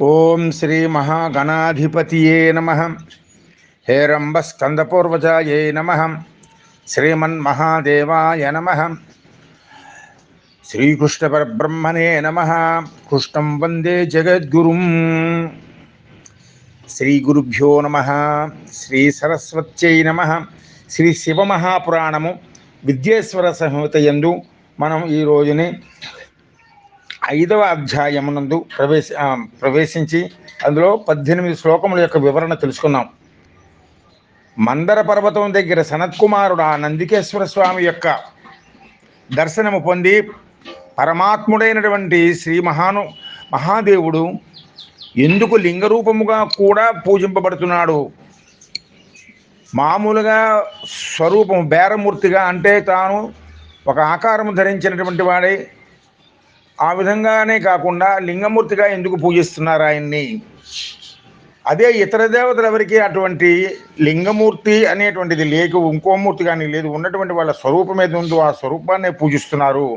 ఓం శ్రీ మహాగణాధిపతియే నమ. హేరంబ స్కందపూర్వజాయే నమ. శ్రీమన్మహాదేవాయ నమ. శ్రీకృష్ణ పరబ్రహ్మణే నమ. కృష్ణం వందే జగద్గురుం. శ్రీ గురుభ్యో నమ. శ్రీ సరస్వత్యై నమ. శ్రీ శివమహాపురాణము విద్యేశ్వర సంహిత యందు మనం ఈ రోజుని 5వ అధ్యాయమునందు ప్రవేశించి అందులో 18 శ్లోకముల యొక్క వివరణ తెలుసుకున్నాం. మందర పర్వతం దగ్గర సనత్కుమారుడు ఆ నందికేశ్వర స్వామి యొక్క దర్శనము పొంది పరమాత్ముడైనటువంటి శ్రీ మహాదేవుడు ఎందుకు లింగరూపముగా కూడా పూజింపబడుతున్నాడు? మామూలుగా స్వరూపం బేరమూర్తిగా అంటే తాను ఒక ఆకారము ధరించినటువంటి వాడే, ఆ విధంగానే కాకుండా లింగమూర్తిగా ఎందుకు పూజిస్తున్నారు ఆయన్ని? అదే ఇతర దేవతలు ఎవరికి అటువంటి లింగమూర్తి అనేటువంటిది లేక ఇంకో మూర్తి కానీ లేదు, ఉన్నటువంటి వాళ్ళ స్వరూపం ఏది ఉందో ఆ స్వరూపాన్ని పూజిస్తున్నారు.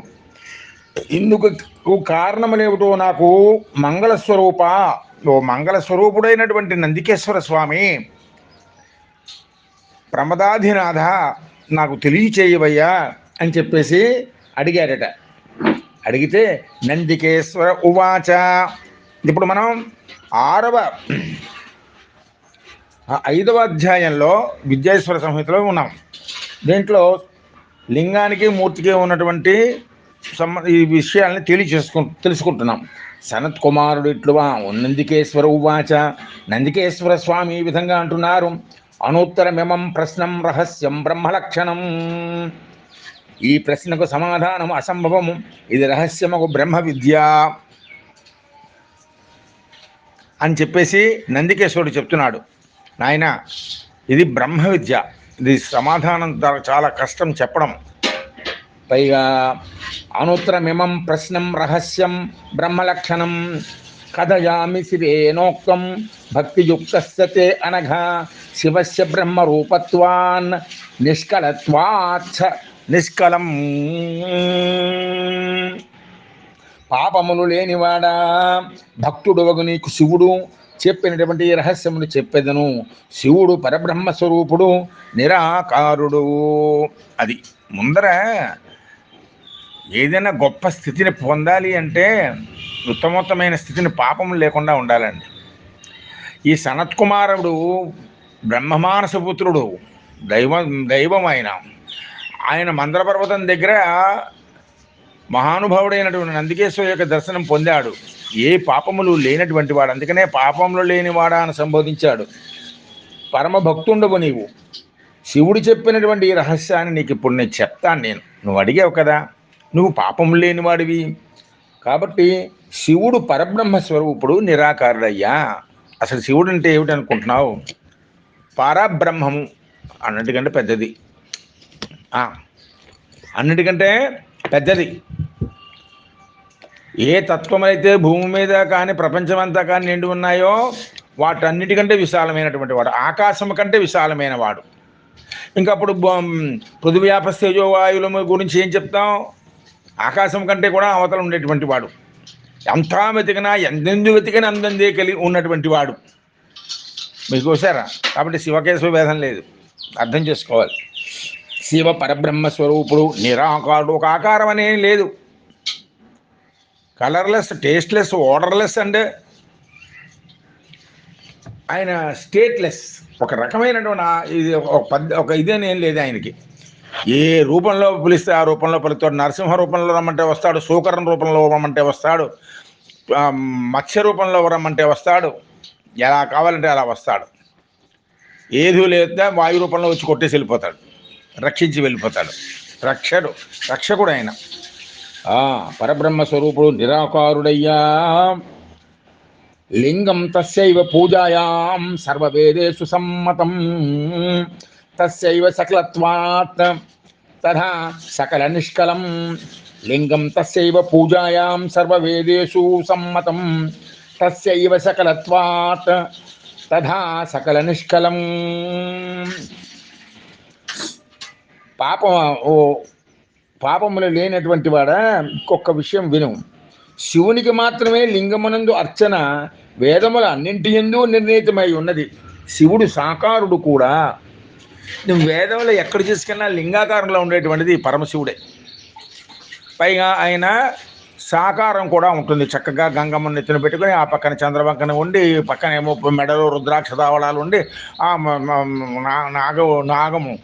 ఇందుకు కారణములేమిటో నాకు మంగళస్వరూపుడైనటువంటి నందికేశ్వర స్వామి ప్రమదాధినాథ నాకు తెలియచేయవయ్యా అని చెప్పేసి అడిగారట. అడిగితే నందికేశ్వర ఉవాచ. ఇప్పుడు మనం 5వ అధ్యాయంలో విద్యేశ్వర సంహితలో ఉన్నాం. దీంట్లో లింగానికి మూర్తికి ఉన్నటువంటి ఈ విషయాల్ని తెలుసుకుంటున్నాం. సనత్ కుమారుడు ఇట్లువా నందికేశ్వర ఉవాచ. నందికేశ్వర స్వామి ఈ విధంగా అంటున్నారు. అనుత్తరమిమం ప్రశ్నం రహస్యం బ్రహ్మలక్షణం. ఈ ప్రశ్నకు సమాధానం అసంభవము, ఇది రహస్యముకు బ్రహ్మ విద్య అని చెప్పేసి నందికేశ్వరుడు చెప్తున్నాడు. నాయన, ఇది బ్రహ్మ విద్య, ఇది సమాధానం చాలా కష్టం చెప్పడం. పైగా అనుత్తరమిమం ప్రశ్నం రహస్యం బ్రహ్మలక్షణం కథయామి శివేనోక్తం భక్తియుక్తస్య అనఘ శివస్య బ్రహ్మరూపత్వాన్ నిష్కలత్వాచ్చ నిష్కలం. పాపములు లేనివాడా, భక్తుడవగు నీకు శివుడు చెప్పినటువంటి రహస్యమును చెప్పెదను. శివుడు పరబ్రహ్మస్వరూపుడు, నిరాకారుడు. అది ముందర ఏదైనా గొప్ప స్థితిని పొందాలి అంటే ఉత్తమోత్తమైన స్థితిని పాపములు లేకుండా ఉండాలండి. ఈ సనత్కుమారుడు బ్రహ్మమానసపుత్రుడు, దైవం ఆయన మందర పర్వతం దగ్గర మహానుభావుడైనటువంటి నందికేశ్వర యొక్క దర్శనం పొందాడు. ఏ పాపములు లేనటువంటి వాడు, అందుకనే పాపములు లేనివాడా అని సంబోధించాడు. పరమ భక్తుండవు నీవు. శివుడు చెప్పినటువంటి ఈ రహస్యాన్ని నీకు ఇప్పుడు నేను చెప్తాను. నువ్వు అడిగావు కదా, నువ్వు పాపములు లేనివాడివి కాబట్టి శివుడు పరబ్రహ్మ స్వరూపుడు, నిరాకారుడయ్యా. అసలు శివుడు అంటే ఏమిటి అనుకుంటున్నావు? పరబ్రహ్మము అన్నిటికంటే పెద్దది, అన్నిటికంటే పెద్దది. ఏ తత్వమైతే భూమి మీద కానీ ప్రపంచమంతా కానీ నిండి ఉన్నాయో వాటన్నిటికంటే విశాలమైనటువంటి వాడు, ఆకాశం కంటే విశాలమైన వాడు. ఇంకప్పుడు పృథివ్యాపస్తేజో వాయువుల గురించి ఏం చెప్తాం? ఆకాశం కంటే కూడా అవతల ఉండేటువంటి వాడు. ఎంతా వెతికినా ఎందెందు వెతికినా అందందే కలిగి ఉన్నటువంటి వాడు. మీకు చూసారా? కాబట్టి శివకేశవ భేదం లేదు, అర్థం చేసుకోవాలి. శివ పరబ్రహ్మ స్వరూపుడు, నిరాకారుడు. ఒక ఆకారం అనేం లేదు, కలర్లెస్, టేస్ట్లెస్, ఓడర్లెస్. అంటే ఆయన స్టేట్లెస్, ఒక రకమైనటువంటి ఒక ఇదేనేం లేదు ఆయనకి. ఏ రూపంలో పిలిస్తే ఆ రూపంలో పలుకుతాడు. నరసింహ రూపంలో రమ్మంటే వస్తాడు, శూకరం రూపంలో రమ్మంటే వస్తాడు, మత్స్య రూపంలో రమ్మంటే వస్తాడు, ఎలా కావాలంటే అలా వస్తాడు. ఏది లేదా వాయు రూపంలో వచ్చి కొట్టేసి వెళ్ళిపోతాడు, రక్షించి వెళ్ళిపోతాడు. రక్షకుడు ఆయన. పరబ్రహ్మ స్వరూపుడు, నిరాకారుడయ్యా. లింగం తస్యైవ పూజాయాం సర్వవేదేషు సమ్మతం తస్యైవ సకలత్వాత్ తథా సకల నిష్కలం. లింగం తస్యైవ పూజాయాం సర్వవేదేషు సమ్మతం తస్యైవ సకలత్వాత్ తథా సకల నిష్కలం. పాపములు లేనటువంటి వాడా, ఇంకొక విషయం విను. శివునికి మాత్రమే లింగమునందు అర్చన వేదముల అన్నింటి యందు నిర్ణీతమై ఉన్నది. శివుడు సాకారుడు కూడా. నువ్వు వేదంలో ఎక్కడ చూసుకున్నా లింగాకారంలో ఉండేటువంటిది పరమశివుడే. పైగా ఆయన సాకారం కూడా ఉంటుంది. చక్కగా గంగమ్మని నెత్తిన పెట్టుకుని ఆ పక్కన చంద్రవంకన ఉండి, పక్కన ఏమో మెడలో రుద్రాక్ష దావళాలు ఉండి, ఆ నాగము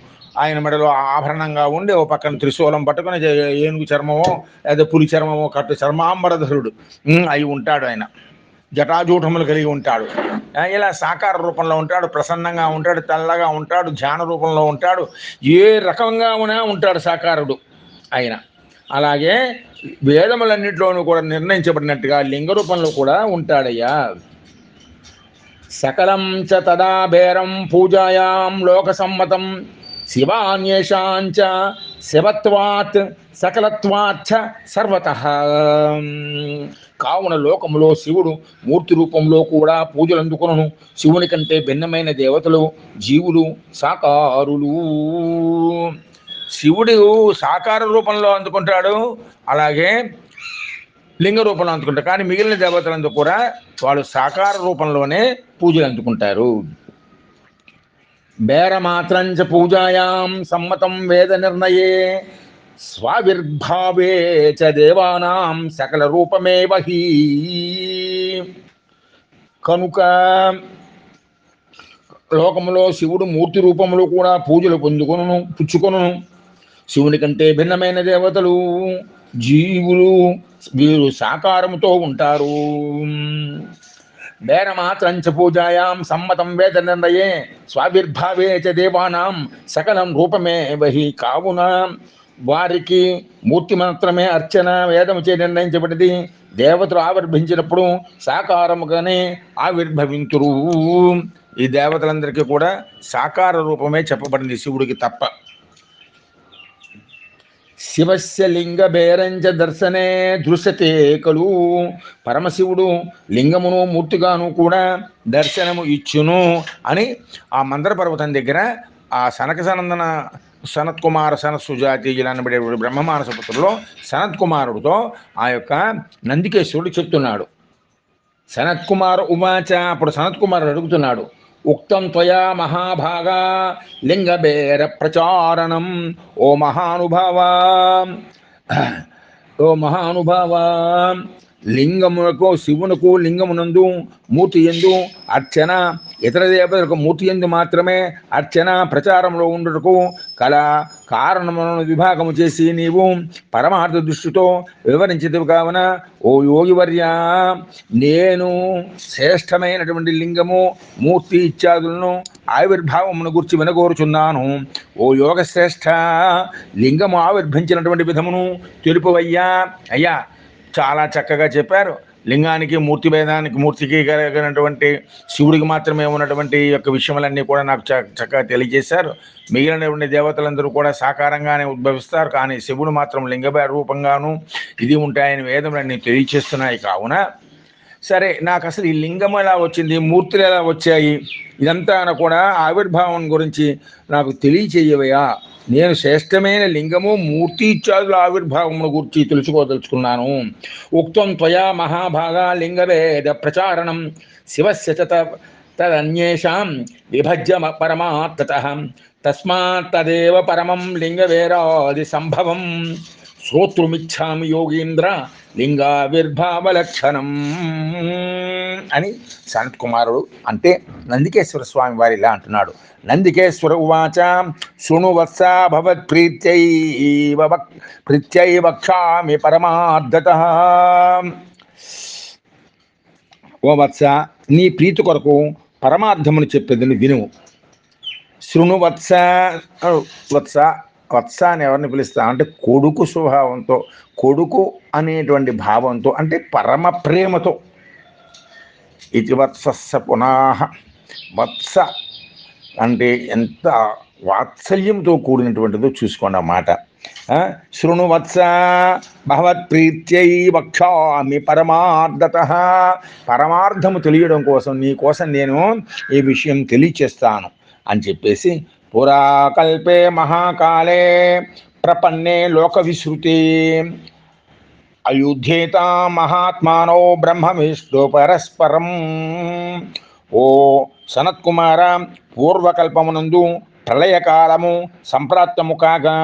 ఆయన మెడలో ఆభరణంగా ఉండి, ఓ పక్కన త్రిశూలం పట్టుకుని ఏనుగు చర్మమో లేదా పులి చర్మమో కట్టు చర్మాంబరధరుడు అయి ఉంటాడు. ఆయన జటాజూటములు కలిగి ఉంటాడు. ఇలా సాకార రూపంలో ఉంటాడు, ప్రసన్నంగా ఉంటాడు, తెల్లగా ఉంటాడు, ధ్యాన రూపంలో ఉంటాడు, ఏ రకంగా ఉన్నా ఉంటాడు సాకారుడు ఆయన. అలాగే వేదములన్నింటిలోనూ కూడా నిర్ణయించబడినట్టుగా లింగ రూపంలో కూడా ఉంటాడయ్యా. సకలం చ తదా బేరం పూజాయాం లోక సమ్మతం శివాన్యేషాంచ శివత్వాత్ సకలత్వాచ్చ సర్వతః. కావున లోకములో శివుడు మూర్తి రూపంలో కూడా పూజలు అందుకును. శివుని కంటే భిన్నమైన దేవతలు, జీవులు, సాకారులు. శివుడు సాకార రూపంలో అందుకుంటాడు, అలాగే లింగ రూపంలో అందుకుంటారు. కానీ మిగిలిన దేవతలందు కూడా వాళ్ళు సాకార రూపంలోనే పూజలు అందుకుంటారు. బేరమాత్రంచ పూజాయాం సమ్మతం వేద నిర్ణయే స్వావిర్భావే చ దేవానాం సకల రూపమేవ హి. కనుక లోకములో శివుడు మూర్తి రూపములో కూడా పూజలు పుచ్చుకొను. శివుని కంటే భిన్నమైన దేవతలు, జీవులు వీరు సాకారముతో ఉంటారు. బేరమాత్రంచ పూజాయాం సమ్మతం వేద నిర్ణయే స్వావిర్భావే చ దేవానాం సకలం రూపమేవ హి. కావున వారికి మూర్తి మాత్రమే అర్చన వేదముచే నిర్ణయించబడింది. దేవతలు ఆవిర్భించినప్పుడు సాకారముగానే ఆవిర్భవింతురు. ఈ దేవతలందరికీ కూడా సాకార రూపమే చెప్పబడింది, శివుడికి తప్ప. శివస్య లింగ బేరంచ దర్శనే దృశ్యతే కలు. పరమశివుడు లింగమును మూర్తిగాను కూడా దర్శనము ఇచ్చును అని ఆ మందర పర్వతం దగ్గర ఆ సనకసనందన సనత్కుమార సనత్సుజాతీయులు అనబడే బ్రహ్మమానస పుత్రులో సనత్కుమారుడితో ఆ యొక్క నందికేశ్వరుడు చెప్తున్నాడు. సనత్కుమార ఉవాచ. అప్పుడు సనత్కుమారుడు అడుగుతున్నాడు, ఉక్తం త్వయా మహాభాగా లింగబేర ప్రచారణం. ఓ మహానుభావా, ఓ మహానుభావా, లింగమునకు శివునకు లింగమునందు మూర్తి యందు అర్చన, ఇతర దేవతలకు మూర్తి యందు మాత్రమే అర్చన ప్రచారంలో ఉండుటకు కల కారణములను విభాగము చేసి నీవు పరమార్థ దృష్టితో వివరించదు కావున ఓ యోగివర్య, నేను శ్రేష్టమైనటువంటి లింగము మూర్తి ఇత్యాదులను ఆవిర్భావమును గురించి వినగోరుచున్నాను. ఓ యోగ శ్రేష్ఠ, లింగము ఆవిర్భించినటువంటి విధమును తెలుపువయ్యా. అయ్యా, చాలా చక్కగా చెప్పారు. లింగానికి మూర్తి భేదానికి మూర్తికి కలిగినటువంటి శివుడికి మాత్రమే ఉన్నటువంటి యొక్క విషయములన్నీ కూడా నాకు చక్కగా తెలియజేశారు. మిగిలినటువంటి దేవతలందరూ కూడా సాకారంగానే ఉద్భవిస్తారు, కానీ శివుడు మాత్రం లింగ రూపంగాను ఇది ఉంటాయని వేదములన్నీ తెలియచేస్తున్నాయి. కావున సరే, నాకు అసలు ఈ లింగం ఎలా వచ్చింది, మూర్తులు ఎలా వచ్చాయి, ఇదంతా కూడా ఆవిర్భావం గురించి నాకు తెలియచేయవయా. నేను శ్రేష్టమైన లింగము మూర్తి ఇత్యాదుల ఆవిర్భావమును గురించి తెలుసుకోదలుచుకున్నాను. ఉక్తం త్వయా మహాభాగా లింగవేద ప్రచారణం శివస్య తదన్యేషాం విభజ్య పరమార్థతః తస్మాత్ తదేవ పరమం లింగవేరాది సంభవం శ్రోత్రుమిచ్ఛామి యోగీంద్ర లింగావిర్భావలక్షణం అని సనత్ కుమారుడు అంటే నందికేశ్వర స్వామి వారి ఇలా అంటున్నాడు. నందికేశ్వర ఉవాచ. శృణు వత్స భవత్ ప్రీత్యై వక్ష్యామి పరమార్థతః. ఓ వత్స, నీ ప్రీతి కొరకు పరమార్థమును చెప్పేదని వినుము. శృణు వత్స. వత్స వత్స అని ఎవరిని పిలుస్తా అంటే కొడుకు స్వభావంతో, కొడుకు అనేటువంటి భావంతో, అంటే పరమ ప్రేమతో. ఇది వత్సస్స పునః. వత్స అంటే ఎంత వాత్సల్యంతో కూడినటువంటిదో చూసుకోండి ఆ మాట. శృణు వత్స భవత్ప్రీత్యై వక్ష్యామి పరమార్థతః. పరమార్థము తెలియడం కోసం నీ కోసం నేను ఈ విషయం తెలియచేస్తాను అని చెప్పేసి, పురాకల్పే మహాకాలే ప్రపన్నే లోక విశ్రుతి. అయుధ్యేత మహాత్మానో బ్రహ్మ విష్ణు పరస్పరం. ఓ సనత్కుమార, పూర్వకల్పమునందు ప్రళయకాలము సంప్రాప్తము కాగా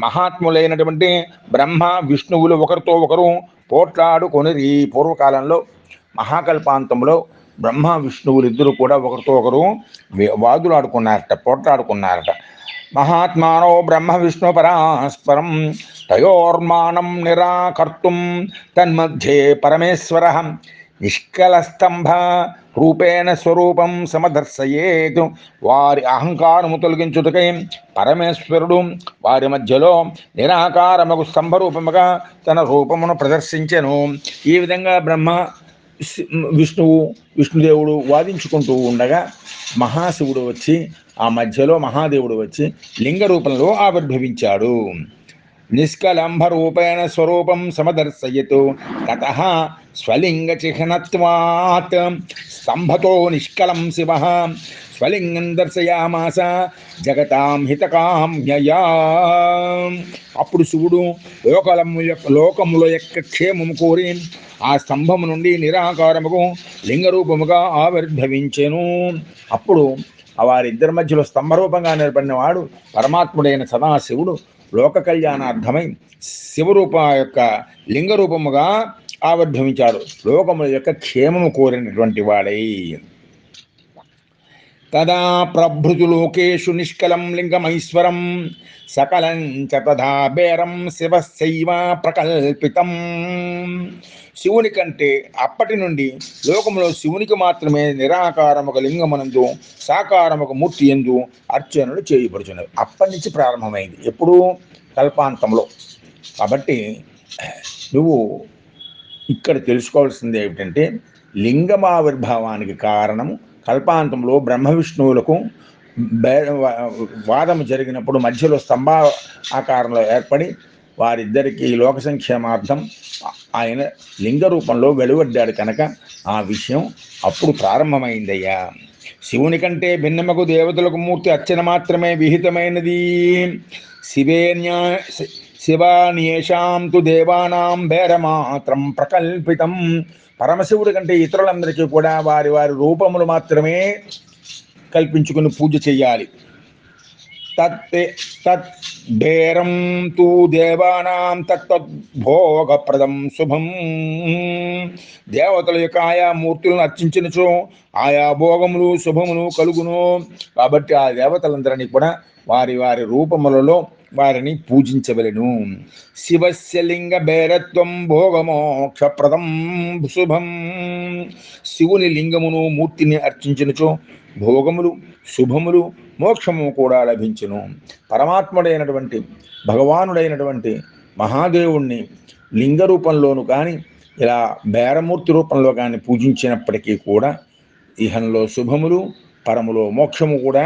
మహాత్ములైనటువంటి బ్రహ్మ విష్ణువులు ఒకరితో ఒకరు పోట్లాడుకొనిరి. పూర్వకాలంలో మహాకల్పాంతంలో బ్రహ్మ విష్ణువులు ఇద్దరు కూడా ఒకరితో ఒకరు వాదులాడుకున్నారట, పోట్లాడుకున్నారట. మహాత్మానో బ్రహ్మ విష్ణు పరస్పరం తయోర్మానం నిరాకర్తుం తన్మధ్యే పరమేశ్వర నిష్కలస్తంభ రూపేణ స్వరూపం సమదర్శయేత్. వారి అహంకారము తొలగించుటకై పరమేశ్వరుడు వారి మధ్యలో నిరాకారముకు స్తంభరూపముగా తన రూపమును ప్రదర్శించెను. ఈ విధంగా బ్రహ్మ విష్ణుదేవుడు వాదించుకుంటూ ఉండగా మహాశివుడు వచ్చి, ఆ మధ్యలో మహాదేవుడు వచ్చి లింగ రూపంలో ఆవిర్భవించాడు. నిష్కలంభ రూపేణ స్వరూపం సమదర్శయతు తతః స్వలింగ చిహ్నత్వాత్ స్తంభతో నిష్కలం శివ స్వలింగం దర్శయామాస జగతాం హితకామ్యయా. అప్పుడు శివుడు లోకముల యొక్క క్షేమము కోరి ఆ స్తంభము నుండి నిరాకారముకు లింగరూపముగా ఆవిర్భవించెను. అప్పుడు వారిద్దరి మధ్యలో స్తంభరూపంగా నిలబడిన వాడు పరమాత్ముడైన సదాశివుడు లోక కళ్యాణార్థమై శివరూప యొక్క లింగరూపముగా ఆవిర్భవించాడు, లోకముల యొక్క క్షేమము కోరినటువంటి వాడై. తదా ప్రభృతు లోకేషు నిష్కలం లింగమైశ్వరం సకలం చ తథా బేరం శివశైవ ప్రకల్పితం. శివుని కంటే అప్పటి నుండి లోకములో శివునికి మాత్రమే నిరాకారముక లింగమునందు సాకారముక మూర్తి యందు అర్చనలు చేయబడుచున్నవి. అప్పటి నుంచి ప్రారంభమైంది, ఎప్పుడు? కల్పాంతంలో. కాబట్టి నువ్వు ఇక్కడ తెలుసుకోవాల్సింది ఏమిటంటే, లింగమావిర్భావానికి కారణము కల్పాంతంలో బ్రహ్మ విష్ణువులకు వాదము జరిగినప్పుడు మధ్యలో స్తంభ ఆకారంలో ఏర్పడి వారిద్దరికీ లోక సంక్షేమార్థం ఆయన లింగ రూపంలో వెలువడ్డాడు కనుక ఆ విషయం అప్పుడు ప్రారంభమైందయ్యా. శివుని కంటే భిన్నమగు దేవతలకు మూర్తి అర్చన మాత్రమే విహితమైనది. శివాన్యేషాం తు దేవానాం భేరమాత్రం ప్రకల్పితం. పరమశివుడి కంటే ఇతరులందరికీ కూడా వారి వారి రూపములు మాత్రమే కల్పించుకుని పూజ చెయ్యాలి. తద్భేరం తు దేవానాం తత్భోగప్రదం శుభం. దేవతల యొక్క ఆయా మూర్తులను అర్చించినచో ఆయా భోగములు శుభములు కలుగును. కాబట్టి ఆ దేవతలందరినీ కూడా వారి వారి రూపములలో వారిని పూజించవలెను. శివస్య లింగ భేరత్వం భోగమోక్షప్రదం శుభం. శివుని లింగమును మూర్తిని అర్చించినచో భోగములు శుభములు మోక్షము కూడా లభించును. పరమాత్ముడైనటువంటి భగవానుడైనటువంటి మహాదేవుణ్ణి లింగ రూపంలోను కానీ ఇలా బేరమూర్తి రూపంలో కానీ పూజించినప్పటికీ కూడా ఇహంలో శుభములు పరములో మోక్షము కూడా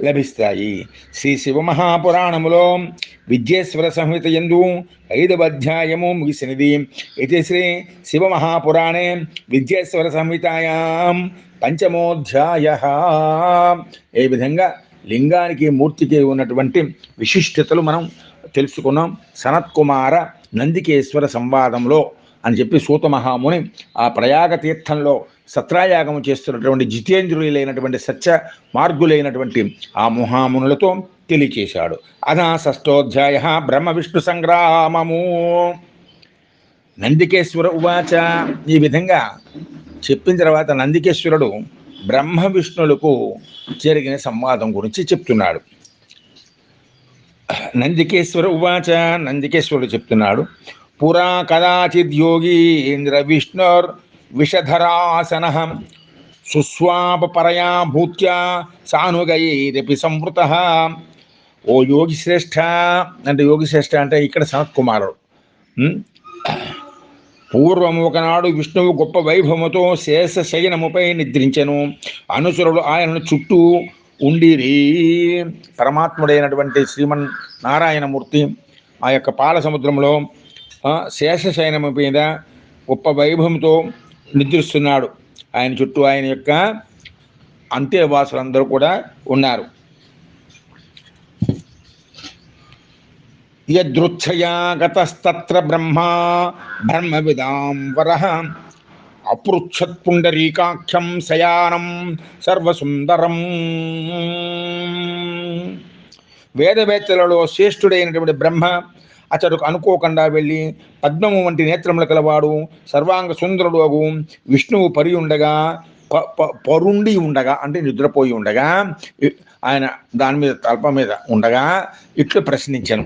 లభిస్తాయి. శ్రీ శివమహాపురాణములో విద్యేశ్వర సంహిత యందు 5వ అధ్యాయము ముగిసినది. ఇది శ్రీ శివమహాపురాణే విద్యేశ్వర సంహితాయాం 5మోధ్యాయః. ఏ విధంగా లింగానికి మూర్తికి ఉన్నటువంటి విశిష్టతలు మనం తెలుసుకున్నాం. సనత్కుమార నందికేశ్వర సంవాదంలో అని చెప్పి సూత మహాముని ఆ ప్రయాగ తీర్థంలో సత్రాయాగము చేస్తున్నటువంటి జితేంద్రులైనటువంటి సత్య మార్గులైనటువంటి ఆ మహామునులతో తెలియచేశాడు. అదా 6ోధ్యాయ బ్రహ్మ విష్ణు సంగ్రామము. నందికేశ్వర ఉవాచ. ఈ విధంగా చెప్పిన తర్వాత నందికేశ్వరుడు బ్రహ్మ విష్ణులకు జరిగిన సంవాదం గురించి చెప్తున్నాడు. నందికేశ్వర ఉవాచ. నందికేశ్వరుడు చెప్తున్నాడు, పురా కదాచిద్ యోగీంద్ర విష్ణుర్ విషధరాసన సుస్వాపరయా భూత్యా సానుగైరపి సంవృత. ఓ యోగి శ్రేష్ఠ అంటే, యోగి శ్రేష్ఠ అంటే ఇక్కడ సనత్కుమారుడు. పూర్వము ఒకనాడు విష్ణువు గొప్ప వైభవముతో శేష శయనముపై నిద్రించెను. అనుచరులు ఆయనను చుట్టూ ఉండిరి. పరమాత్ముడైనటువంటి శ్రీమన్ నారాయణమూర్తి ఆ యొక్క పాల సముద్రంలో శేషశయనము మీద గొప్ప వైభవంతో నిద్రిస్తున్నాడు. ఆయన చుట్టూ ఆయన యొక్క అంత్యవాసులందరూ కూడా ఉన్నారు. యదృచ్ఛయా గతస్తత్ర బ్రహ్మా బ్రహ్మవిదాం వరః అపృచ్ఛత్ పుండరీకాఖ్యం శయానం సర్వసుందరం. వేదవేత్తలలో శ్రేష్ఠుడైనటువంటి బ్రహ్మ అతడుకు అనుకోకుండా వెళ్ళి పద్మము వంటి నేత్రములు కలవాడు సర్వాంగ సుందరుడు అగు విష్ణువు పరుండి ఉండగా అంటే నిద్రపోయి ఉండగా ఆయన దాని మీద తల్ప మీద ఉండగా ఇట్లు ప్రశ్నించను.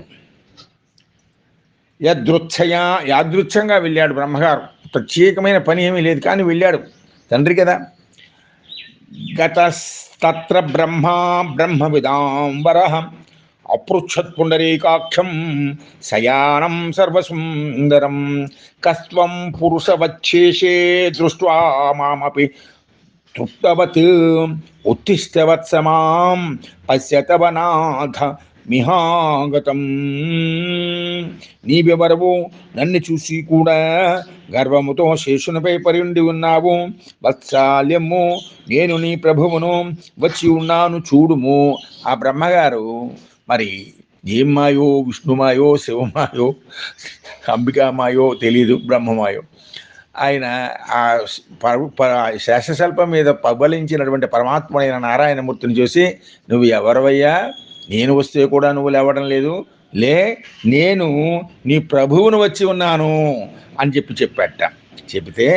యాదృచ్ఛంగా వెళ్ళాడు బ్రహ్మగారు. ప్రత్యేకమైన పని ఏమీ లేదు, కానీ వెళ్ళాడు, తండ్రి కదా. గతస్తత్ర బ్రహ్మవిదాం వరః అపృచ్ఛత్ పుండరీకాఖ్యం శయానం సర్వసుందరం. కస్త్వం పురుషవచ్చేషే దృష్ట్వా మామపి తృప్తవత్ ఉత్తిష్టవత్సమాం పశ్యతవ నాథ మిహాగతం. నీవెవరవు, నన్ను చూసి కూడా గర్వముతో శేషునిపై పరుండి ఉన్నావు. వత్సాల్యము, నేను నీ ప్రభువును, వచ్చి ఉన్నాను చూడుము. ఆ బ్రహ్మగారు మరి ఏం మాయో, విష్ణుమాయో, శివమాయో, అంబికామాయో తెలీదు, బ్రహ్మమాయో. ఆయన ఆ శేషశల్పం మీద పబలించినటువంటి పరమాత్ముడైన నారాయణమూర్తిని చూసి, నువ్వు ఎవరవయ్యా, నేను వస్తే కూడా నువ్వు లేవడం లేదు, నేను నీ ప్రభువును వచ్చి ఉన్నాను అని చెప్పాట. చెబితే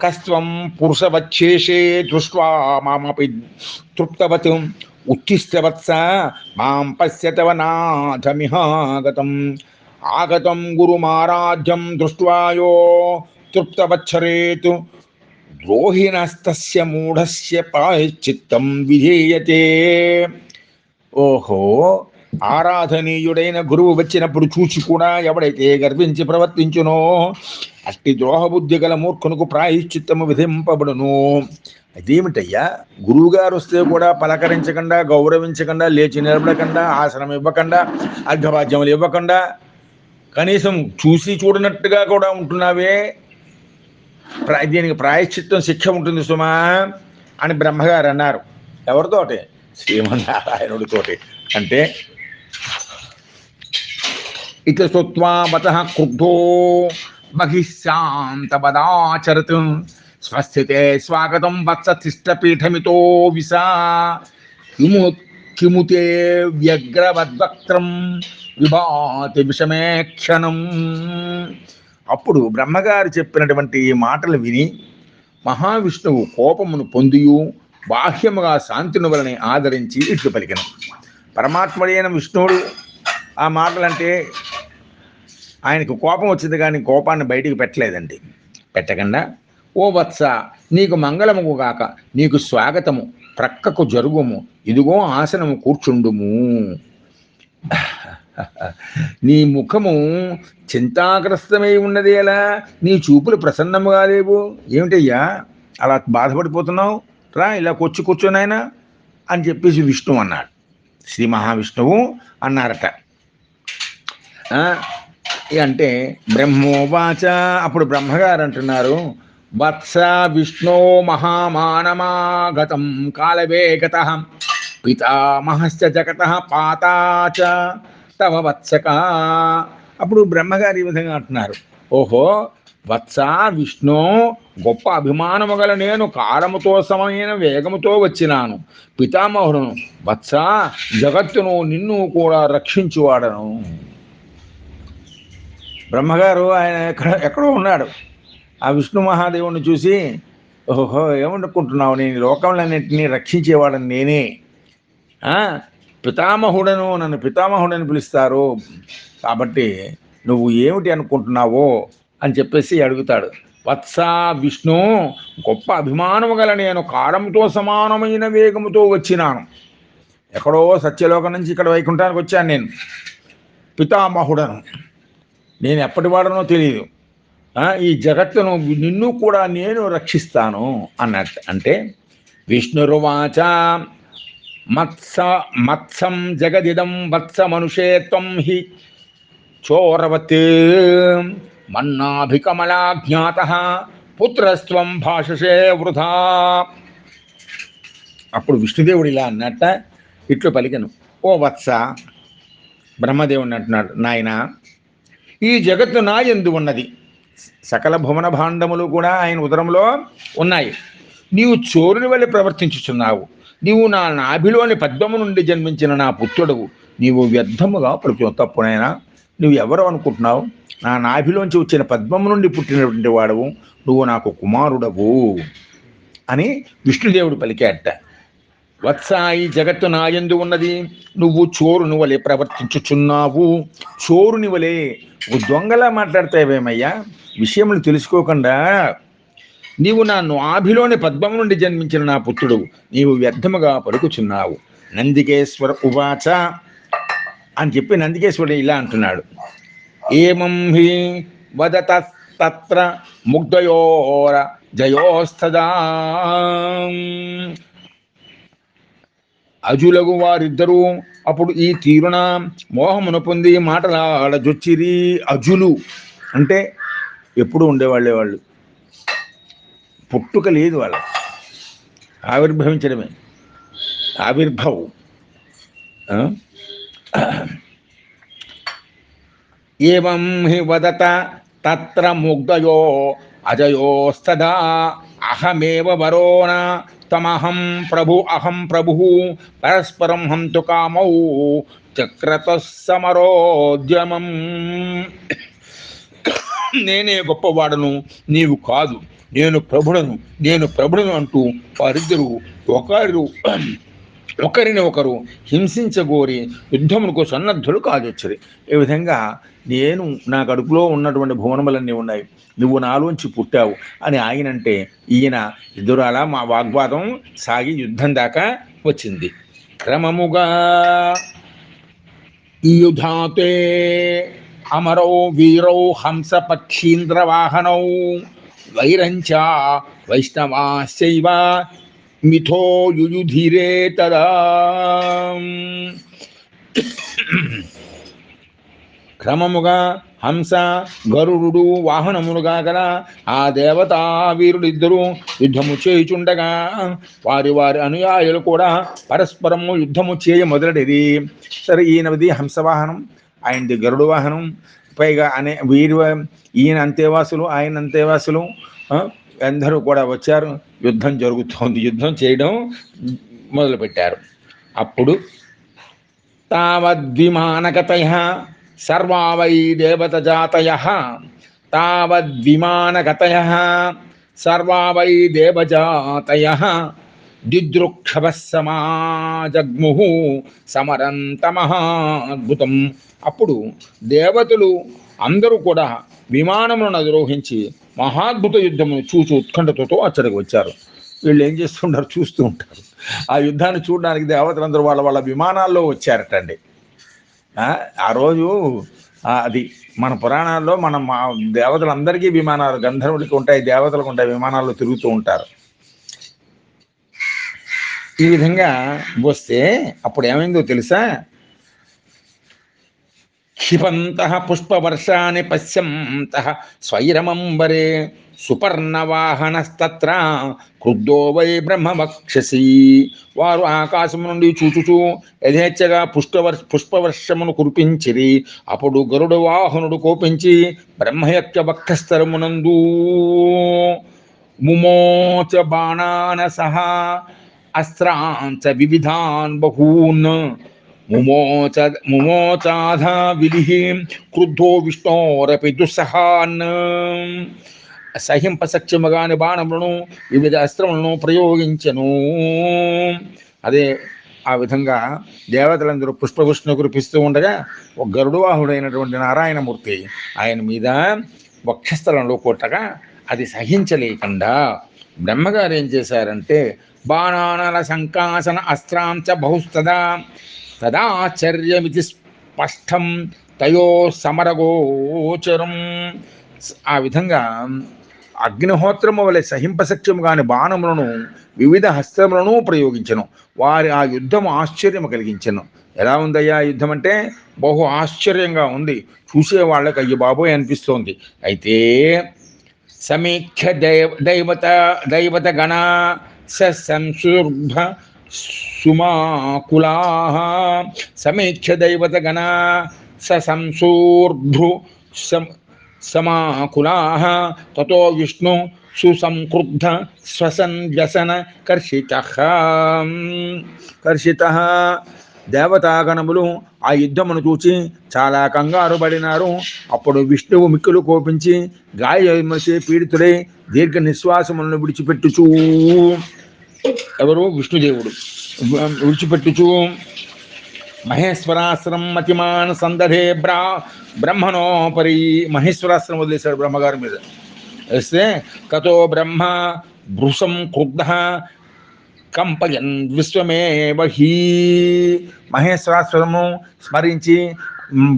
కస్త్వం పురుషవచ్చేషే దృష్ట్వా మామపి తృప్తవత్ ఉత్తిష్టవత్స మాం పశ్యతవ నాథమిహాగతం. ఆగతం గురుమారాధ్యం దృష్ట్వాయో తృప్తవచ్చరేతు ద్రోహిణస్తస్య మూఢస్య ప్రాయశ్చిత్తం విధేయతే. ఓహో, ఆరాధనీయుడైన గురువు వచ్చినప్పుడు చూసి కూడా ఎవడైతే గర్వించి ప్రవర్తించునో అట్టి ద్రోహబుద్ధి గల మూర్ఖునకు ప్రాయశ్చిత్తము విధింపబడును. అదేమిటయ్యా, గురువుగారు వస్తే కూడా పలకరించకుండా, గౌరవించకుండా, లేచి నిలబడకుండా, ఆసనం ఇవ్వకుండా, అర్ఘభాజ్యములు ఇవ్వకుండా, కనీసం చూసి చూడనట్టుగా కూడా ఉంటున్నావే, దీనికి ప్రాయశ్చిత్తం శిక్ష ఉంటుంది సుమా అని బ్రహ్మగారు అన్నారు. ఎవరితోటి? శ్రీమన్నారాయణుడితోటి. అంటే ఇట్లా స్తుత్వా బతః క్రుద్ధో బహిశాంతపదాచరత్ స్వస్థితే స్వాగతం వత్స తిష్టపీఠమితో విసా కిముతే వ్యగ్రవద్వక్త్రం విభాతి విషమే క్షణం. అప్పుడు బ్రహ్మగారు చెప్పినటువంటి ఈ మాటలు విని మహావిష్ణువు కోపమును పొందియు బాహ్యముగా శాంతిని వలని ఆదరించి ఇట్లు పలికిన. పరమాత్ముడైన విష్ణువుడు ఆ మాటలంటే ఆయనకు కోపం వచ్చింది, కానీ కోపాన్ని బయటికి పెట్టలేదండి. పెట్టకుండా, ఓ వత్స, నీకు మంగళముగు గాక, నీకు స్వాగతము, ప్రక్కకు జరుగుము, ఇదిగో ఆసనము కూర్చుండుము. నీ ముఖము చింతాగ్రస్తమై ఉన్నది ఎలా, నీ చూపులు ప్రసన్నముగా లేవు, ఏమిటయ్యా అలా బాధపడిపోతున్నావు, రా ఇలా కూర్చోనాయన అని చెప్పేసి విష్ణువు అన్నాడు. శ్రీ మహావిష్ణువు అన్నారట. అంటే బ్రహ్మోవాచ, అప్పుడు బ్రహ్మగారు అంటున్నారు, వత్స విష్ణో మహామానమాగతం కాలవేగత పితామహశ్చ జగతః పాతాచ తవ వత్సక. అప్పుడు బ్రహ్మగారు ఈ విధంగా అంటున్నారు, ఓహో వత్స విష్ణు, గొప్ప అభిమానము గల నేను కాలముతో సమమైన వేగముతో వచ్చినాను. పితామహుడును వత్స, జగత్తును నిన్ను కూడా రక్షించువాడను. బ్రహ్మగారు ఆయన ఎక్కడో ఉన్నాడు. ఆ విష్ణు మహాదేవుని చూసి, ఓహో ఏమనుకుంటున్నావు, నేను లోకములన్నింటినీ రక్షించేవాడని నేనే, పితామహుడను, నన్ను పితామహుడని పిలుస్తారు, కాబట్టి నువ్వు ఏమిటి అనుకుంటున్నావో అని చెప్పేసి అడుగుతాడు. వత్స విష్ణు, గొప్ప అభిమానము గల నేను కాలంతో సమానమైన వేగముతో వచ్చినాను. ఎక్కడో సత్యలోకం నుంచి ఇక్కడ వైకుంఠానికి వచ్చాను. నేను పితామహుడను, నేను ఎప్పటివాడనో తెలియదు, ఈ జగత్తును నిన్ను కూడా నేను రక్షిస్తాను అన్నట్టు. అంటే విష్ణురువాచ, మత్సం జగదిదం వత్స మనుషే త్వం హి చోరవత్ మన్నాభికమలాజ్ఞాతః పుత్రస్త్వం భాషసే వృధా. అప్పుడు విష్ణుదేవుడు ఇలా అన్నట్ట, ఇట్లు పలికెను, ఓ వత్స, బ్రహ్మదేవుని అంటున్నాడు, నాయన ఈ జగత్తు నా యందు ఉన్నది, సకల భువన భాండములు కూడా ఆయన ఉదరంలో ఉన్నాయి. నీవు చోరుని వల్ల ప్రవర్తించుచున్నావు. నీవు నా నాభిలోని పద్మము నుండి జన్మించిన నా పుత్రుడవు. నీవు వ్యర్థముగా తప్పునైనా నువ్వు ఎవరు అనుకుంటున్నావు? నా నాభిలోంచి వచ్చిన పద్మము నుండి పుట్టినటువంటి వాడవు, నువ్వు నాకు కుమారుడవు అని విష్ణుదేవుడు పలికాట. వత్సాయి జగత్తు నాయందు ఉన్నది, నువ్వు చోరుని వలె ప్రవర్తించుచున్నావు. చోరుని వలె దొంగలా మాట్లాడతావేమయ్యా? విషయములు తెలుసుకోకుండా నీవు నా నాభిలోని పద్మము నుండి జన్మించిన నా పుత్రుడు, నీవు వ్యర్థముగా పలుకుచున్నావు. నందికేశ్వర ఉవాచ అని చెప్పి నందికేశ్వరుడు ఇలా అంటున్నాడు, ఏమం హి వదత తత్ర ముగ్ధయోర జయోస్తదా. అజులగు వారిద్దరూ అప్పుడు ఈ తీరున మోహమును పొంది మాటలాడజొచ్చిరి. అజులు అంటే ఎప్పుడు ఉండేవాళ్ళే, వాళ్ళు పుట్టుక లేదు, వాళ్ళ ఆవిర్భవించడమే, ఆవిర్భవం. ఏవం హి వదత తత్ర ముగ్ధయో అజయోస్తదా అహమేవ వరోణ తమహం ప్రభు అహం ప్రభు పరస్పరం హంతు కామౌ చక్రత సమరోద్యమం. నేనే గొప్పవాడను, నీవు కాదు, నేను ప్రభుడను అంటూ వారిద్దరూ ఒకరిని ఒకరు హింసించగోరి యుద్ధమునకు సన్నద్ధులు కాజొచ్చరి. ఈ విధంగా నేను నా కడుపులో ఉన్నటువంటి భువనములన్నీ ఉన్నాయి, నువ్వు నాలోంచి పుట్టావు అని ఆయనంటే ఈయన ఇద్దరు అలా మా వాగ్వాదం సాగి యుద్ధం దాకా వచ్చింది. క్రమముగా ఈ యుధాతే అమరౌ వీరౌ హంస పక్షీంద్ర వాహనౌ వైరంచ వైష్ణవాశ్చైవ మిథో యుయుధిరే తదా. క్రమముగా హంస గరుడు వాహనములుగా గల ఆ దేవతా వీరుడిద్దరూ యుద్ధము చేయుచుండగా వారి అనుయాయులు కూడా పరస్పరము యుద్ధము చేయ మొదలెడిది. సరే, ఈయనది హంసవాహనం, ఆయనది గరుడు వాహనం, పైగా ఈయన అంతేవాసులు, ఆయన అంతేవాసులు అందరూ కూడా వచ్చారు. యుద్ధం జరుగుతోంది, యుద్ధం చేయడం మొదలుపెట్టారు. అప్పుడు తావద్విమానగతయ సర్వా వై దేవతజాతయ, తావద్విమానగతయ సర్వా వై దేవజాతయ దిదృక్షభః సమాజగ్ముః సమరంతమహాద్భుతం. అప్పుడు దేవతలు అందరూ కూడా విమానములను అధిరోహించి మహాద్భుత యుద్ధమును చూసి ఉత్కంఠతతో అచ్చడికి వచ్చారు. వీళ్ళు ఏం చేస్తుంటారు, చూస్తూ ఉంటారు. ఆ యుద్ధాన్ని చూడడానికి దేవతలందరూ వాళ్ళ విమానాల్లో వచ్చారటండి. ఆ రోజు అది మన పురాణాల్లో మా దేవతలందరికీ విమానాలు, గంధర్వులకి ఉంటాయి, దేవతలకు ఉంటాయి, విమానాల్లో తిరుగుతూ ఉంటారు. ఈ విధంగా వస్తే అప్పుడు ఏమైందో తెలుసా? క్షిపంతః పుష్పవర్షాన్ని పశ్యంతః స్వైరమంబరే సుపర్ణవాహనస్తత్ర క్రుద్ధో వై బ్రహ్మవక్షసి. వారు ఆకాశము నుండి చూచుచూ యథేచ్ఛగా పుష్పవర్షమును కురిపించిరి. అప్పుడు గరుడు వాహనుడు కోపించి బ్రహ్మయక్ష వక్షస్థలమునందు ముమోచ బాణానసః అస్త్రాంచ వివిధాన్ బహూన్ ముమోచాధా విలిః క్రుద్ధో విష్ణోరపి దుస్సహాన్. సహింపసఖ్యముగాని బాణములను వివిధ అస్త్రములను ప్రయోగించెను. అదే ఆ విధంగా దేవతలందరూ పుష్పవృష్ణ కురిపిస్తూ ఉండగా ఒక గరుడువాహుడైనటువంటి నారాయణమూర్తి ఆయన మీద వక్షస్థలంలో కొట్టగా అది సహించలేకుండా బ్రహ్మగారు ఏం చేశారంటే బాణానల సంకాసన అస్త్రాంచ బహుస్తదా తదాచర్యమితి స్పష్టం తయో సమరగోచరం. ఆ విధంగా అగ్నిహోత్రము వలె సహింపసఖ్యము కాని బాణములను వివిధ హస్తములను ప్రయోగించను. వారి ఆ యుద్ధము ఆశ్చర్యము కలిగించను. ఎలా ఉందయ్యా యుద్ధం అంటే? బహు ఆశ్చర్యంగా ఉంది, చూసే వాళ్ళకి అయ్యి బాబోయ్ అనిపిస్తోంది. అయితే సమీక్ష దైవత గణ సంశుర్భ సుమాకులాః సమీక్ష్య దైవతగణ సంసూర్ధ్రు సమాకులాః తతో విష్ణు సుసంక్రుద్ధ శ్వసన్ వ్యసన కర్షితః దేవతాగణములు ఆ యుద్ధమును చూచి చాలా కంగారు పడినారు. అప్పుడు విష్ణువు మిక్కులు కోపించి గాయమచే పీడితుడై దీర్ఘ నిశ్వాసములను విడిచిపెట్టుచూ, ఎవరు? విష్ణుదేవుడు విడిచిపెట్టుచు మహేశ్వరాస్త్రం మతిమాన్ సందధే బ్రహ్మణోపరి, మహేశ్వరాస్త్రం వదిలేశాడు బ్రహ్మగారి మీద. వేస్తే కతో బ్రహ్మ భృశం క్రుద్ధ కంపయన్ విశ్వమేవ హీ, మహేశ్వరాస్త్రము స్మరించి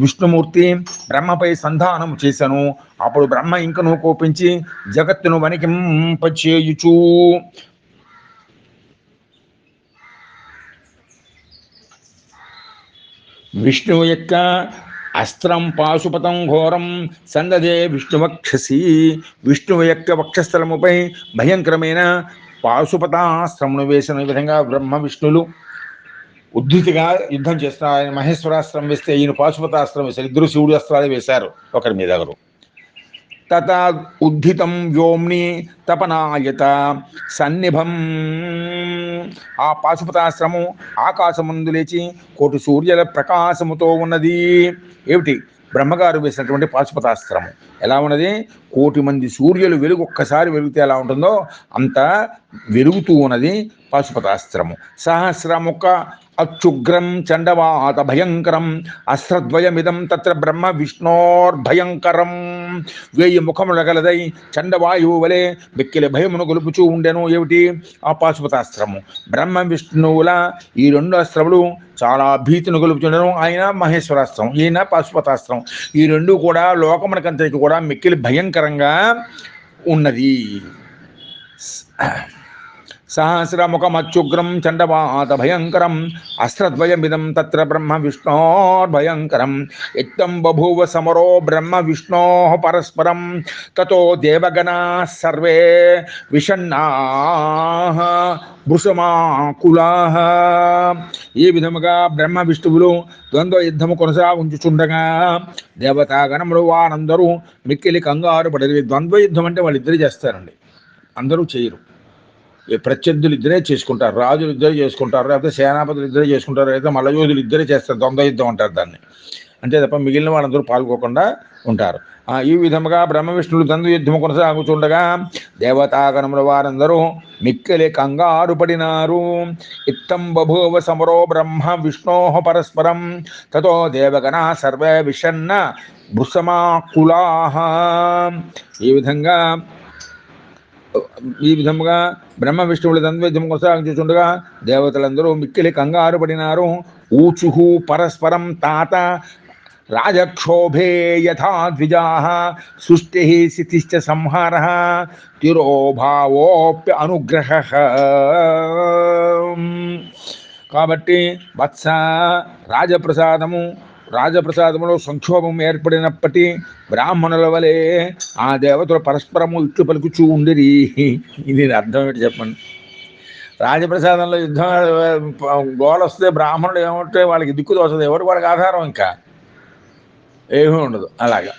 విష్ణుమూర్తి బ్రహ్మపై సంధానం చేశాను. అప్పుడు బ్రహ్మ ఇంకను కోపించి జగత్తును వణికింపచేయుచు విష్ణువు యొక్క అస్త్రం పాశుపతం ఘోరం సందదే విష్ణువక్షసి, విష్ణువు యొక్క వక్షస్థలముపై భయంకరమైన పాశుపతాస్త్రమును వేసిన విధంగా బ్రహ్మ విష్ణులు ఉద్ధృతిగా యుద్ధం చేస్తారు. ఆయన మహేశ్వరాస్త్రం వేస్తే ఈయన పాశుపతాస్త్రం వేశారు. ఇద్దరు శివుడు అస్త్రాలు వేశారు ఒకరి మీద ఒకరు. తథా ఉద్ధితం వ్యోమ్ని తపనాయత సన్నిభం, ఆ పాశుపతాశ్రము ఆకాశముందు లేచి కోటి సూర్యుల ప్రకాశముతో ఉన్నది. ఏమిటి? బ్రహ్మగారు వేసినటువంటి పాశుపతాస్త్రము ఎలా ఉన్నది? కోటి మంది సూర్యులు వెలుగు ఒక్కసారి వెలిగితే ఎలా ఉంటుందో అంత వెలుగుతూ ఉన్నది పాశుపతాస్త్రము. సహస్రముఖ అచ్చుగ్రం చండవాత భయంకరం అస్త్రద్వయమిదం తత్ర బ్రహ్మ విష్ణోర్భయంకరం, 1000 ముఖముల గలదై చండవాయువు వలె మిక్కిలి భయమును గొలుపుచూ ఉండెను. ఏమిటి? ఆ పాశుపతాస్త్రము. బ్రహ్మ విష్ణువుల ఈ 2 అస్త్రములు చాలా భీతిని గొలుపుచుండెను. ఆయన మహేశ్వరాస్త్రం, ఈయన పాశుపతాస్త్రం. ఈ 2 కూడా లోకమునకంతటికి కూడా మిక్కిలి భయంకరంగా ఉన్నది. సహస్రముఖమచ్చుగ్రం చండవాత భయంకరం అస్త్రద్వయమిదం తత్ర బ్రహ్మ విష్ణోర్భయంకరం ఇత్తం బభూవ సమరో బ్రహ్మ విష్ణోః పరస్పరం తతో దేవగణాః సర్వే విషణ్ణాః భృశమాకులాః. ఈ విధముగా బ్రహ్మ విష్ణువులు ద్వంద్వ యుద్ధము కొనసాగించుచుండగా దేవతాగణములు వారందరూ మిక్కిలి కంగారు పడేది. ద్వంద్వ యుద్ధం అంటే వాళ్ళిద్దరు చేస్తారండి, అందరూ చేయరు. ప్రత్యర్థులు ఇద్దరే చేసుకుంటారు, రాజులు ఇద్దరే చేసుకుంటారు, లేకపోతే సేనాపతులు ఇద్దరే చేసుకుంటారు, లేదా మల్లయోధులు ఇద్దరే చేస్తారు. ద్వంద్వ యుద్ధం అంటారు దాన్ని. అంతే తప్ప మిగిలిన వాళ్ళందరూ పాల్గొకుండా ఉంటారు. ఈ విధముగా బ్రహ్మ విష్ణువులు ద్వంద్వ యుద్ధము కొనసాగుతుండగా దేవతాగణముల వారందరూ మిక్కిలి కంగారు పడినారు. ఇత్తం బభూవ సమరో బ్రహ్మ విష్ణోః పరస్పరం తతో దేవగణాః సర్వే విషన్న భృశమాకులాః. ఈ విధముగా బ్రహ్మ విష్ణువుల ద్వంద్వయుద్ధం కొనసాగించుచుండగా దేవతలందరూ మిక్కిలి కంగారు పడినారు. ఊచుహు పరస్పరం తాత రాజక్షోభే యథా ద్విజాః సృష్టి స్థితిశ్చ సంహారః తిరోభావోప్య అనుగ్రహః. కాబట్టి వత్స రాజప్రసాదములో సంక్షోభం ఏర్పడినప్పటి బ్రాహ్మణుల వలె ఆ దేవతలు పరస్పరము ఇట్లు పలుకుచూ ఉండిరి. ఇది అర్థం ఏంటి చెప్పండి? రాజప్రసాదంలో యుద్ధం గోల వస్తే బ్రాహ్మణుడు ఏమంటే వాళ్ళకి దిక్కు తోచదు, ఎవరు వాళ్ళకి ఆధారం ఇంకా ఏమీ ఉండదు. అలాగా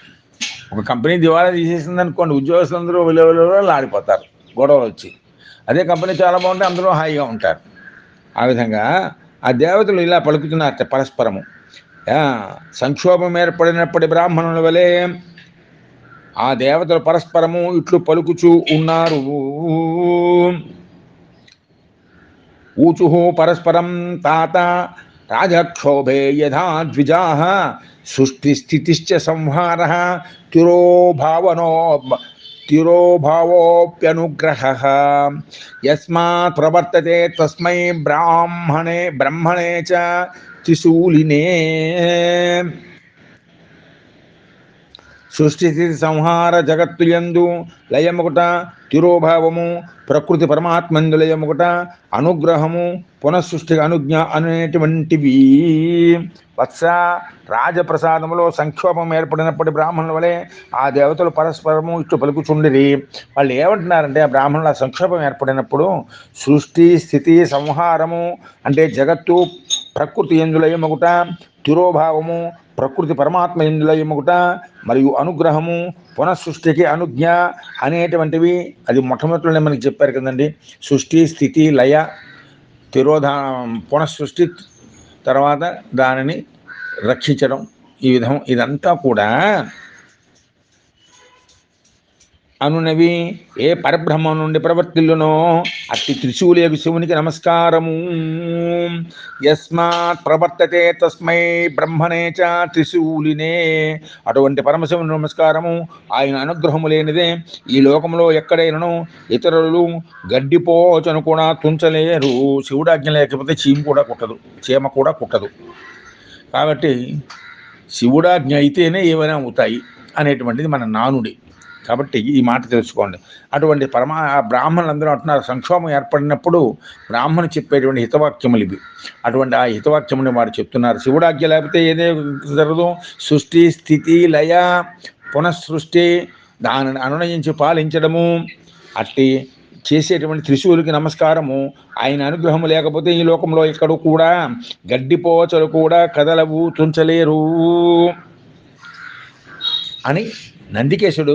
ఒక కంపెనీ దివాలా తీసేసింది అనుకోండి, ఉద్యోగస్తులందరూ విలువలు ఆడిపోతారు గొడవలు వచ్చి. అదే కంపెనీ చాలా బాగుంటే అందరూ హాయిగా ఉంటారు. ఆ విధంగా ఆ దేవతలు ఇలా పలుకుతున్నారట పరస్పరము. సంక్షోభం ఏర్పడినప్పటి బ్రాహ్మణుల వలె ఆ దేవతలు పరస్పరము ఇట్లు పలుకుచూ ఉన్నారు. ఊచుహు పరస్పరం తాత రాజక్షోభే యథా ద్విజాః సృష్టి స్థితిశ్చ సంహారః తిరోభావోప్యనుగ్రహః యస్మాత్ ప్రవర్తతే తస్మై బ్రహ్మణే చ త్రిశూలినే. సృష్టి స్థితి సంహార జగత్తుయందు లయముకుట తిరోభావము, ప్రకృతి పరమాత్మందు లయముకుట అనుగ్రహము, పునఃసృష్టికి అనుజ్ఞ అనేటువంటివి. వత్స రాజప్రసాదములో సంక్షోభం ఏర్పడినప్పటి బ్రాహ్మణుల వలె ఆ దేవతలు పరస్పరము ఇట్లు పలుకుచుండిరి. వాళ్ళు ఏమంటున్నారంటే, ఆ బ్రాహ్మణుల సంక్షోభం ఏర్పడినప్పుడు సృష్టి స్థితి సంహారము అంటే జగత్తు ప్రకృతి ఎందులయమగుట, తిరోభావము ప్రకృతి పరమాత్మ ఎందులయమగుట, మరియు అనుగ్రహము పునఃసృష్టికి అనుజ్ఞ అనేటువంటివి. అది మొట్టమొదటిలోనే మనకి చెప్పారు కదండి. సృష్టి స్థితి లయ తిరోధా పునఃసృష్టి, తర్వాత దానిని రక్షించడం, ఈ విధం ఇదంతా కూడా అనునవి ఏ పరబ్రహ్మ నుండి ప్రవర్తిల్లునో అట్టి త్రిశూలియకు శివునికి నమస్కారము. యస్మాత్ ప్రవర్తతే తస్మై బ్రహ్మణే చ త్రిశూలినే. అటువంటి పరమశివుని నమస్కారము. ఆయన అనుగ్రహము లేనిదే ఈ లోకంలో ఎక్కడైనను ఇతరులు గడ్డిపోచను కూడా తుంచలేరు. శివుడాజ్ఞ లేకపోతే చీమ కూడా కుట్టదు, చీమ కూడా కుట్టదు. కాబట్టి శివుడాజ్ఞ అయితేనే ఏమైనా అవుతాయి అనేటువంటిది మన నానుడి. కాబట్టి ఈ మాట తెలుసుకోండి. అటువంటి బ్రాహ్మణులందరూ అంటున్నారు, సంక్షోభం ఏర్పడినప్పుడు బ్రాహ్మణు చెప్పేటువంటి హితవాక్యములు ఇవి. అటువంటి ఆ హితవాక్యముని వారు చెప్తున్నారు. శివుడాజ్ఞ లేకపోతే ఏదే జరగదు. సృష్టి స్థితి లయ పునఃసృష్టి దానిని అనునయించి పాలించడము, అట్టి చేసేటువంటి త్రిశూలికి నమస్కారము. ఆయన అనుగ్రహము లేకపోతే ఈ లోకంలో ఎక్కడు కూడా గడ్డిపోచలు కూడా కదలవు, తుంచలేరు అని నందికేశుడు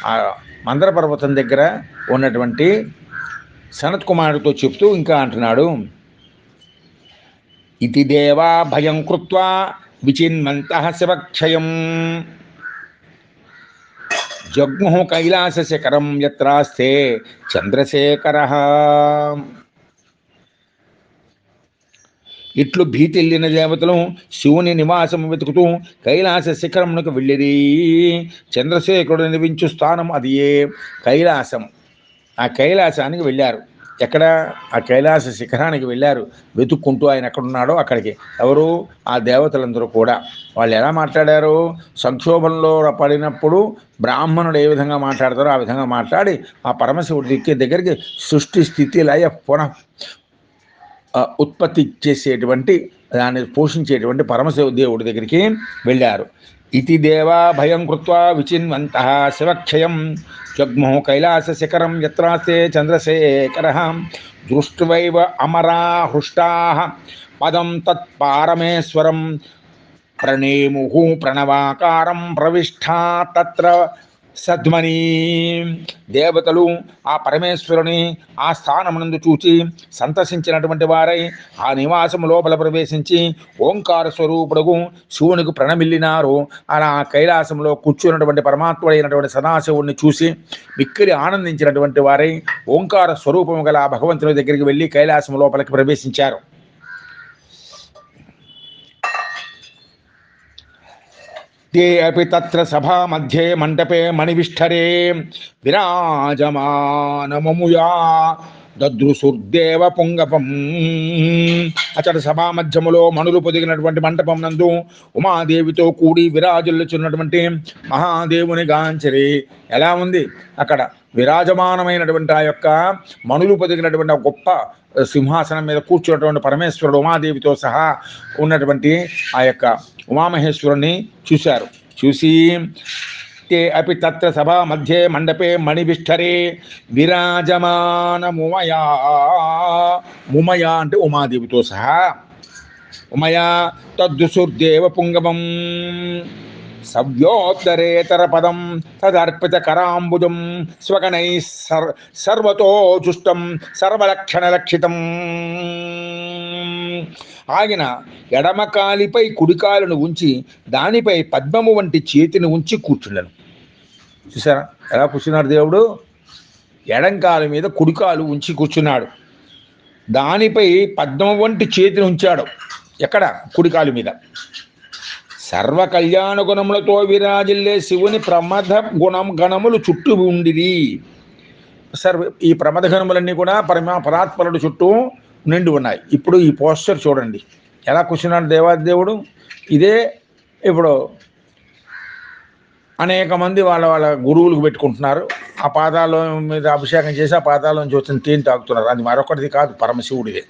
ఆ మందర పర్వతం దగ్గర ఉన్నటువంటి సనత్ కుమారుడితో చెప్తూ ఇంకా అంటున్నాడు, ఇతి దేవా భయం కృత్వా విచిన్వంతః శివక్షయం జగ్ముః కైలాస శిఖరం యత్రాస్తే చంద్రశేఖరః. ఇట్లు భీతిల్లిన దేవతలు శివుని నివాసము వెతుకుతూ కైలాస శిఖరమునకు వెళ్ళిరి. చంద్రశేఖరుడు నివించు స్థానం అది ఏ కైలాసం. ఆ కైలాసానికి వెళ్ళారు. ఎక్కడ? ఆ కైలాస శిఖరానికి వెళ్ళారు. వెతుక్కుంటూ ఆయన ఎక్కడున్నాడో అక్కడికి. ఎవరు? ఆ దేవతలందరూ కూడా. వాళ్ళు ఎలా మాట్లాడారు? సంక్షోభంలో పడినప్పుడు బ్రాహ్మణుడు ఏ విధంగా మాట్లాడతారో ఆ విధంగా మాట్లాడి ఆ పరమశివుడి దగ్గరికి సృష్టి స్థితి లయ పునః ఉత్పత్తి చేసేటువంటి, దాన్ని పోషించేటువంటి పరమశివ దేవుడి దగ్గరికి వెళ్ళారు. ఇతి దేవా భయం కృత్వా విచిన్వంతః శివక్షయం జగ్ముః కైలాస శిఖరం యత్రాస్తే చంద్రశేఖరః. దృష్ట్వైవ అమరా హృష్టాః పదం తత్పారమేశ్వరం ప్రణేముః ప్రణవాకారం ప్రవిష్టా తత్ర సద్మని. దేవతలు ఆ పరమేశ్వరుని ఆ స్థానమునందు చూచి సంతసించినటువంటి వారై ఆ నివాసము లోపల ప్రవేశించి ఓంకార స్వరూపుడుగు శివునికి ప్రణమిల్లినారు. అలా కైలాసంలో కూర్చున్నటువంటి పరమాత్ముడైనటువంటి సదాశివుడిని చూసి మిక్కిలి ఆనందించినటువంటి వారై ఓంకార స్వరూపము గల ఆ భగవంతుని దగ్గరికి వెళ్ళి కైలాసం లోపలికి ప్రవేశించారు. ते अपि तत्र सभा मध्ये मंडपे मणिविष्ठरे विराजमानममुया దద్రుసుర్దేవ పుంగపం. అచట సభా మధ్యములో మణులు పొదిగినటువంటి మంటపం నందు ఉమాదేవితో కూడి విరాజుల్లుచున్నటువంటి మహాదేవుని గాంచరి. ఎలా ఉంది? అక్కడ విరాజమానమైనటువంటి ఆ యొక్క మణులు పొదిగినటువంటి గొప్ప సింహాసనం మీద కూర్చున్నటువంటి పరమేశ్వరుడు ఉమాదేవితో సహా ఉన్నటువంటి ఆ యొక్క ఉమామహేశ్వరుని చూశారు. చూసి అపి తత్ర సభా మధ్యే మండపే మణివిష్ఠరే విరాజమాన ముమయా. ముమయా అంటే ఉమాదేవితో సహా. ఉమయా తద్దుసుర్దేవ పుంగమం సవ్యోత్తరేతర పదం తదర్పిత కరాంబుజం స్వగణై సర్వతో జుష్టం సర్వలక్షణ లక్షితం. ఆగిన ఎడమకాలిపై కుడికాలను ఉంచి దానిపై పద్మము వంటి చేతిని ఉంచి కూర్చుండను. చూసారా ఎలా కూర్చున్నాడు దేవుడు? ఎడంకాలు మీద కుడికాలు ఉంచి కూర్చున్నాడు. దానిపై పద్మము వంటి చేతిని ఉంచాడు. ఎక్కడ? కుడికాలు మీద. సర్వ కళ్యాణ గుణములతో విరాజిల్లే శివుని ప్రమథ గణములు చుట్టూ ఉండిరి. ఈ ప్రమథ గణములన్నీ కూడా పరాత్పరుడు చుట్టూ నిండి ఉన్నాయి. ఇప్పుడు ఈ పోస్టర్ చూడండి ఎలా కూర్చున్నాడు దేవాదేవుడు. ఇదే ఇప్పుడు అనేక మంది వాళ్ళ వాళ్ళ గురువులకు పెట్టుకుంటున్నారు. ఆ పాదాల మీద అభిషేకం చేసి ఆ పాదాల నుంచి వచ్చిన తేనె తాగుతున్నారు. అది మరొకటిది కాదు, పరమశివుడిదే.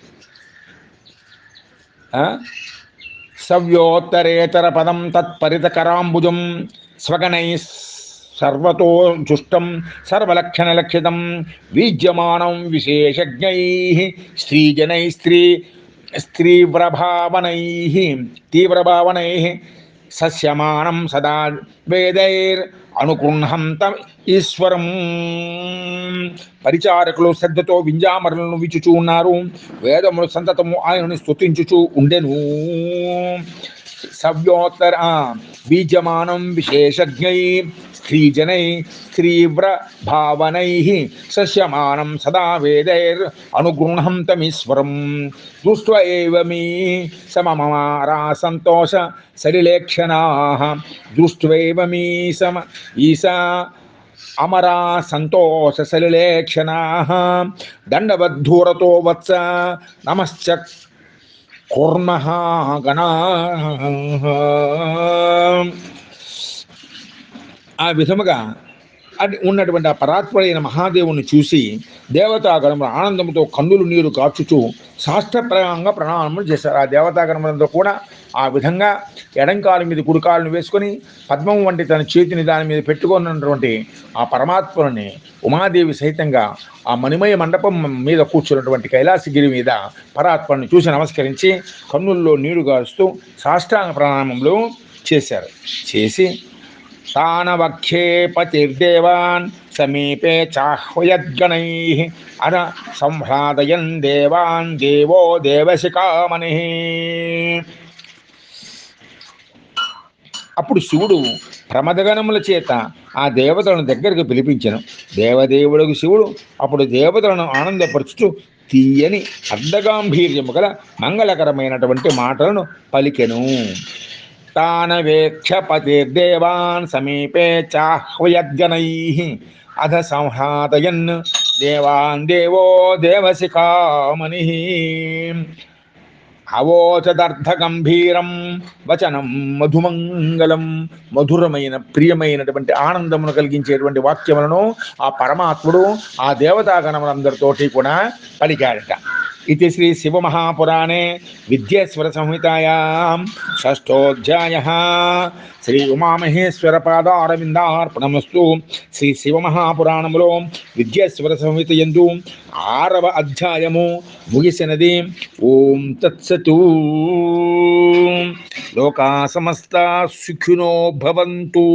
సవ్యోత్తరేతర పదం తత్పరితకరాంబుజం స్వగణై సర్వతో జుష్టం సర్వలక్షణలక్షితం వీజ్యమానం విశేషజ్ఞై స్త్రీజనై స్త్రీవ్రభావనై తీవ్రభావనై సస్యమానం సదా వేదైర్ అనుగృహంత ఈశ్వరం. పరిచారకులు శ్రద్ధతో వింజామరులను విచుచూ ఉన్నారు. వేదములు సంతతము ఆయనను స్తుతించుచూ ఉండెను. సవ్యోత్తర బీజమానం విశేషజ్ఞై స్త్రీజనై తీవ్ర భావనై సస్యమానం సదా వేదైర్ అనుగృహంతమీశ్వరం. దృష్ట్వా ఏవ మీ సమమారా సంతోష సలిలేక్షణాః. దృష్ట్వైవ మీ సమ ఈశా అమరా సంతోష సలిలేక్షణాః. దండవద్ధూరతో వత్స నమశ్చ కుర్మః గణాః. ఆ విధముగా అది ఉన్నటువంటి ఆ పరాత్పరైన మహాదేవుని చూసి దేవతాగణములు ఆనందంతో కన్నులు నీరు కార్చుచూ సాష్టాంగంగా ప్రణామములు చేశారు. ఆ దేవతాగణములంతా కూడా ఆ విధంగా ఎడంకాలు మీద కుడికాలను వేసుకొని పద్మం వంటి తన చేతిని దాని మీద పెట్టుకున్నటువంటి ఆ పరమాత్మని ఉమాదేవి సహితంగా ఆ మణిమయ మండపం మీద కూర్చున్నటువంటి కైలాసగిరి మీద పరాత్మని చూసి నమస్కరించి కన్నుల్లో నీరు గారుస్తూ సాష్టాంగ ప్రణామంలో చేశారు. చేసి తానవఖ్యే పతిర్దేవాన్ సమీపే చాహ్వయద్గణై అన సంహ్లాదయన్ దేవాన్ దేవో దేవశిఖామణి. అప్పుడు శివుడు ప్రమదగణముల చేత ఆ దేవతలను దగ్గరకు పిలిపించెను. దేవదేవులకు శివుడు అప్పుడు దేవతలను ఆనందపరుచుతూ తీయని అర్ధగాంభీర్యము గల మంగళకరమైనటువంటి మాటలను పలికెను. తానవేక్ష పతిర్దేవాన్ సమీపే చాహ్వయద్గణై అధ సంహ్లాదయన్ దేవాన్ దేవో దేవశిఖామణి. అవోచదర్థ గంభీరం వచనం మధుమంగళం. మధురమైన ప్రియమైనటువంటి ఆనందమును కలిగించేటువంటి వాక్యములను ఆ పరమాత్ముడు ఆ దేవతాగణములందరితోటి కూడా పలికాడట. ఇది శ్రీ శివమహాపురాణే విద్యేశ్వర సంహితాయాం షష్ఠోధ్యాయః. శ్రీ ఉమామహేశ్వర పాదారవిందార్పణమస్తు. శ్రీ శివమహాపురాణములో విద్యేశ్వర సంహిత యందు 6వ అధ్యాయము ముగిసినది. ఓం తత్సతు. లోకా సమస్తా సుఖినో భవంతు.